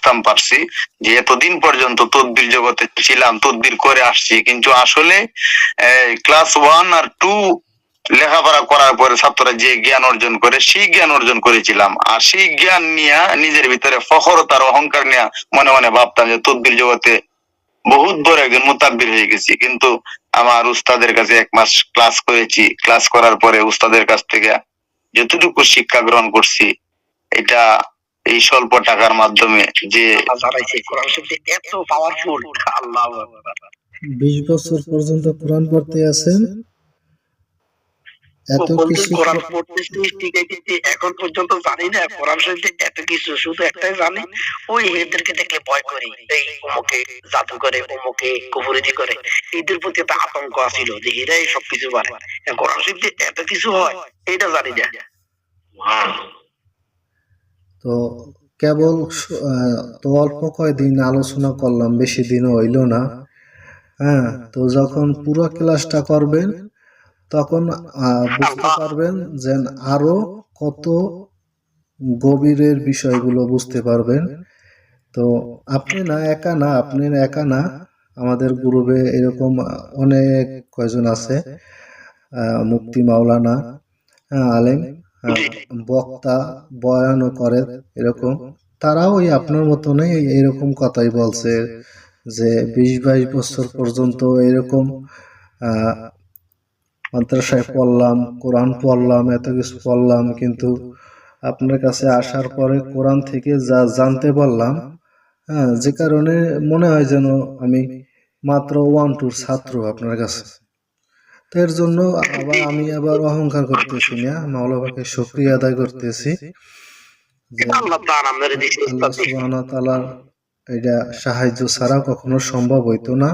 বুঝতাম পারছি যে এতদিন পর্যন্ত তদবির জগতে ছিলাম, তদবির করে আসছি, কিন্তু আসলে ক্লাস 1 আর 2 লেখাপড়া করার পরে ছাত্ররা যে জ্ঞান অর্জন করে সেই জ্ঞান অর্জন করেছিলাম, আর সেই জ্ঞান নিয়ে নিজের ভিতরে ফখরতার অহংকার নিয়ে মনে মনে ভাবতাম যে তদবির জগতে বহুত বড় একজন মুতাব্বির হয়ে গেছি। কিন্তু আমার উস্তাদের কাছে 1 মাস ক্লাস করেছি, ক্লাস করার পরে উস্তাদের কাছ থেকে যতটুকু শিক্ষা গ্রহণ করছি, এটা এই স্বল্প টাকার মাধ্যমে যে জানাইছে কোরআন শরীফ এত পাওয়ারফুল। আল্লাহু আকবার। 20 বছর পর্যন্ত কোরআন পড়তে আছেন, এত কিছু কোরআন পড়তেছি শিখাইতেছি, এখন পর্যন্ত জানি না কোরআন শরীফে এত কিছু। শুধু একটাই জানি, ওই এদেরকে দেখলে ভয় করি, এই অমুকে জাদু করে, অমুকে কুফরিতি করে, এদের প্রতি একটা আতঙ্ক আছিল যে এরাই সবকিছু পারে। কোরআন শরীফে এত কিছু হয় এটা জানি না। তো কেবল তো অল্প কয়দিন আলোচনা করলাম, বেশি দিন হইল না। হ্যাঁ, তো যখন পুরো ক্লাসটা করবেন তখন বুঝতে পারবেন যে আরো কত গভীরের বিষয়গুলো বুঝতে পারবেন। তো আপনি একা না, আমাদের গ্রুপে এরকম অনেক কয়জন আছে, মুফতি মাওলানা, আলেম, বক্তা, বয়ানও করে এরকম। তারাও ওই আপনার মতনই এরকম কথাই বলছে যে 20-22 বছর পর্যন্ত এরকম মাদ্রাসায় পড়লাম, কোরআন পড়লাম, এত কিছু পড়লাম, কিন্তু আপনার কাছে আসার পরে কোরআন থেকে যা জানতে পারলাম, হ্যাঁ, যে কারণে মনে হয় যেন আমি মাত্র 1-2 ছাত্র আপনার কাছে। তো এর জন্য আমি আবার অহংকার করতেছি না, মাওলানাকে শুকরিয়া আদায় করতেছি যে আল্লাহ সুবহানাহু ওয়া তাআলার এটা সাহায্য ছাড়া কখনো সম্ভব হইতো না।